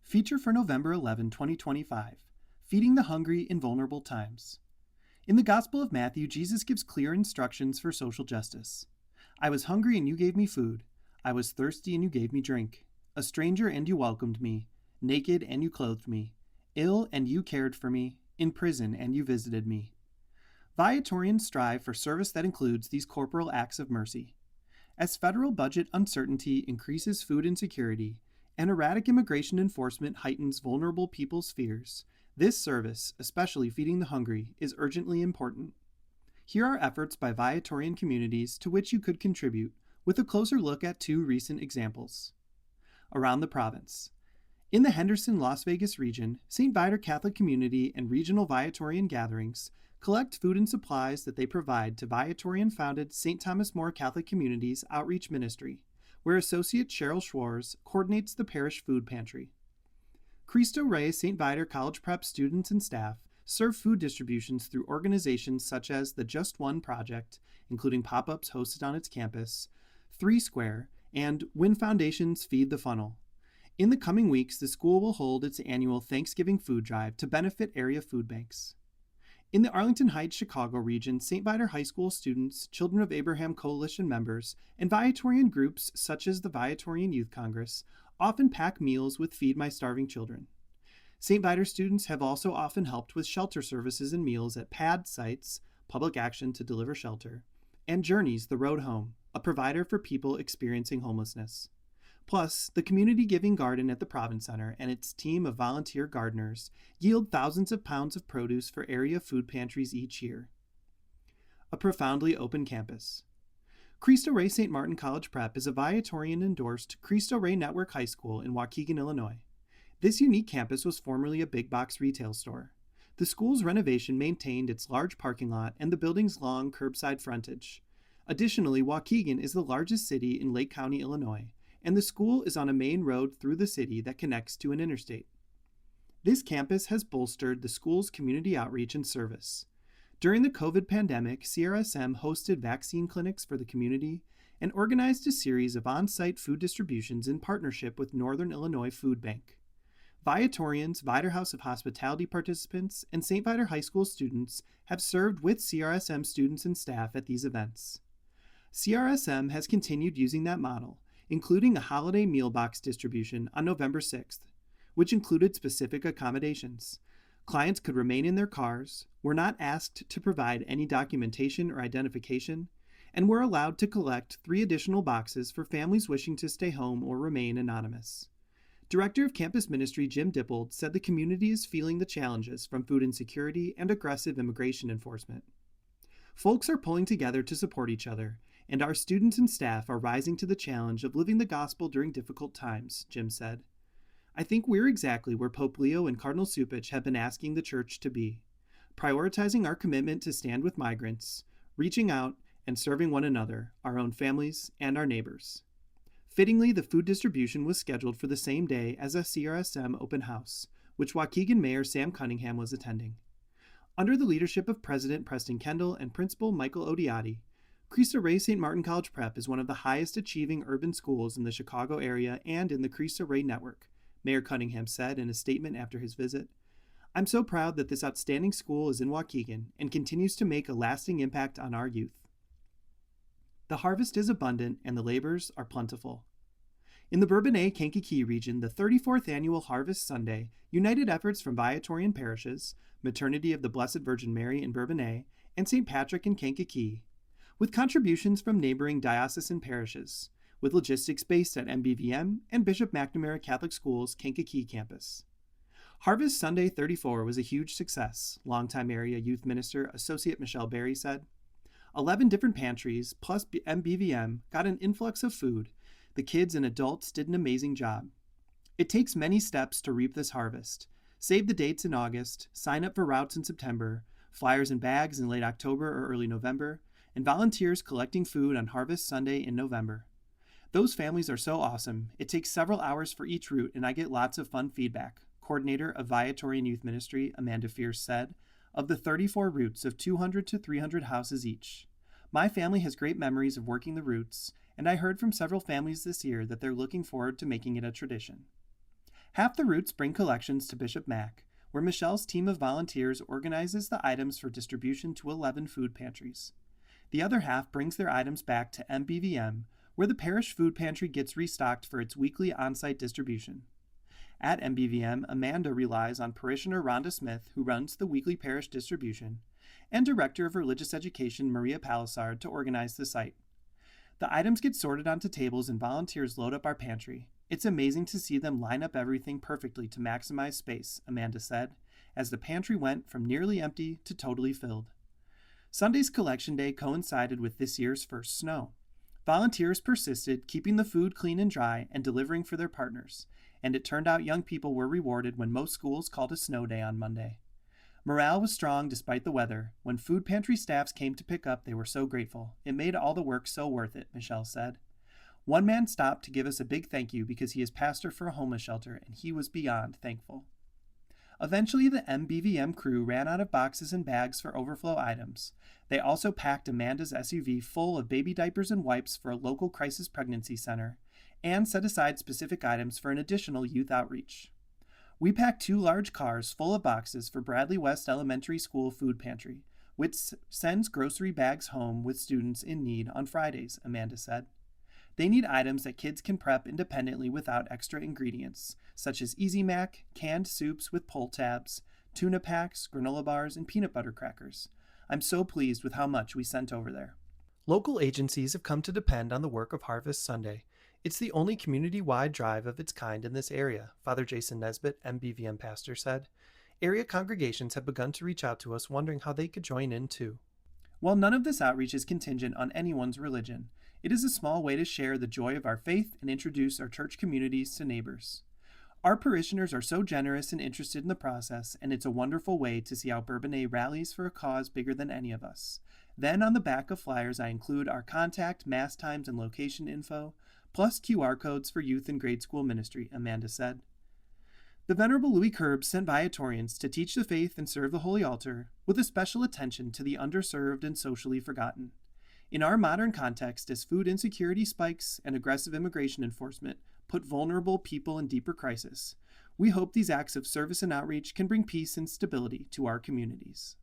Feature for November 11, 2025. Feeding the Hungry in Vulnerable Times. In the Gospel of Matthew, Jesus gives clear instructions for social justice. I was hungry and you gave me food. I was thirsty and you gave me drink. A stranger and you welcomed me. Naked and you clothed me. Ill and you cared for me. In prison and you visited me. Viatorians strive for service that includes these corporal acts of mercy. As federal budget uncertainty increases food insecurity, and erratic immigration enforcement heightens vulnerable people's fears, this service, especially feeding the hungry, is urgently important. Here are efforts by Viatorian communities to which you could contribute, with a closer look at two recent examples. Around the province. In the Henderson-Las Vegas region, St. Viator Catholic Community and regional Viatorian gatherings collect food and supplies that they provide to Viatorian-founded St. Thomas More Catholic Communities Outreach Ministry, where Associate Cheryl Schwarz coordinates the parish food pantry. Cristo Rey St. Viator College Prep students and staff serve food distributions through organizations such as the Just One Project, including pop-ups hosted on its campus, 3 Square, and Win Foundation's Feed the Funnel. In the coming weeks, the school will hold its annual Thanksgiving food drive to benefit area food banks. In the Arlington Heights, Chicago region, St. Viator High School students, Children of Abraham Coalition members, and Viatorian groups such as the Viatorian Youth Congress often pack meals with Feed My Starving Children. St. Viator students have also often helped with shelter services and meals at PAD sites, Public Action to Deliver Shelter, and Journeys, The Road Home, a provider for people experiencing homelessness. Plus, the Community Giving Garden at the Province Center and its team of volunteer gardeners yield thousands of pounds of produce for area food pantries each year. A profoundly open campus. Cristo Rey St. Martin College Prep is a Viatorian-endorsed Cristo Rey Network High School in Waukegan, Illinois. This unique campus was formerly a big box retail store. The school's renovation maintained its large parking lot and the building's long curbside frontage. Additionally, Waukegan is the largest city in Lake County, Illinois, and the school is on a main road through the city that connects to an interstate. This campus has bolstered the school's community outreach and service. During the COVID pandemic, CRSM hosted vaccine clinics for the community and organized a series of on-site food distributions in partnership with Northern Illinois Food Bank. Viatorians, Viator House of Hospitality participants, and St. Viator High School students have served with CRSM students and staff at these events. CRSM has continued using that model, including a holiday meal box distribution on November 6th, which included specific accommodations. Clients could remain in their cars, were not asked to provide any documentation or identification, and were allowed to collect 3 additional boxes for families wishing to stay home or remain anonymous. Director of Campus Ministry Jim Dippold said the community is feeling the challenges from food insecurity and aggressive immigration enforcement. Folks are pulling together to support each other, and our students and staff are rising to the challenge of living the gospel during difficult times, Jim said. I think we're exactly where Pope Leo and Cardinal Cupich have been asking the church to be, prioritizing our commitment to stand with migrants, reaching out, and serving one another, our own families, and our neighbors. Fittingly, the food distribution was scheduled for the same day as a CRSM open house, which Waukegan Mayor Sam Cunningham was attending. Under the leadership of President Preston Kendall and Principal Michael Odiotti, Cristo Rey St. Martin College Prep is one of the highest achieving urban schools in the Chicago area and in the Cristo Rey network, Mayor Cunningham said in a statement after his visit. I'm so proud that this outstanding school is in Waukegan and continues to make a lasting impact on our youth. The harvest is abundant and the labors are plentiful. In the Bourbonnais Kankakee region, the 34th annual Harvest Sunday united efforts from Viatorian parishes, Maternity of the Blessed Virgin Mary in Bourbonnais, and St. Patrick in Kankakee, with contributions from neighboring diocesan parishes, with logistics based at MBVM and Bishop McNamara Catholic School's Kankakee campus. Harvest Sunday 34 was a huge success, longtime area youth minister Associate Michelle Berry said. 11 different pantries, plus MBVM, got an influx of food. The kids and adults did an amazing job. It takes many steps to reap this harvest. Save the dates in August, sign up for routes in September, flyers and bags in late October or early November, and volunteers collecting food on Harvest Sunday in November. Those families are so awesome. It takes several hours for each route, and I get lots of fun feedback, coordinator of Viatorian Youth Ministry, Amanda Fierce, said, of the 34 routes of 200 to 300 houses each. My family has great memories of working the routes, and I heard from several families this year that they're looking forward to making it a tradition. Half the routes bring collections to Bishop Mack, where Michelle's team of volunteers organizes the items for distribution to 11 food pantries. The other half brings their items back to MBVM, where the parish food pantry gets restocked for its weekly on-site distribution. At MBVM, Amanda relies on parishioner Rhonda Smith, who runs the weekly parish distribution, and Director of Religious Education Maria Palisard to organize the site. The items get sorted onto tables and volunteers load up our pantry. It's amazing to see them line up everything perfectly to maximize space, Amanda said, as the pantry went from nearly empty to totally filled. Sunday's collection day coincided with this year's first snow. Volunteers persisted, keeping the food clean and dry and delivering for their partners, and it turned out young people were rewarded when most schools called a snow day on Monday. Morale was strong despite the weather. When food pantry staffs came to pick up, they were so grateful. It made all the work so worth it, Michelle said. One man stopped to give us a big thank you because he is pastor for a homeless shelter, and he was beyond thankful. Eventually, the MBVM crew ran out of boxes and bags for overflow items. They also packed Amanda's SUV full of baby diapers and wipes for a local crisis pregnancy center, and set aside specific items for an additional youth outreach. We packed 2 large cars full of boxes for Bradley West Elementary School Food Pantry, which sends grocery bags home with students in need on Fridays, Amanda said. They need items that kids can prep independently without extra ingredients, such as Easy Mac, canned soups with pull tabs, tuna packs, granola bars, and peanut butter crackers. I'm so pleased with how much we sent over there. Local agencies have come to depend on the work of Harvest Sunday. It's the only community-wide drive of its kind in this area, Father Jason Nesbitt, MBVM pastor, said. Area congregations have begun to reach out to us wondering how they could join in too. While none of this outreach is contingent on anyone's religion, it is a small way to share the joy of our faith and introduce our church communities to neighbors. Our parishioners are so generous and interested in the process, and it's a wonderful way to see how Bourbonnais rallies for a cause bigger than any of us. Then on the back of flyers I include our contact, mass times, and location info, plus QR codes for youth and grade school ministry, Amanda said. The Venerable Louis Querbes sent Viatorians to teach the faith and serve the Holy Altar, with a special attention to the underserved and socially forgotten. In our modern context, as food insecurity spikes and aggressive immigration enforcement put vulnerable people in deeper crisis, we hope these acts of service and outreach can bring peace and stability to our communities.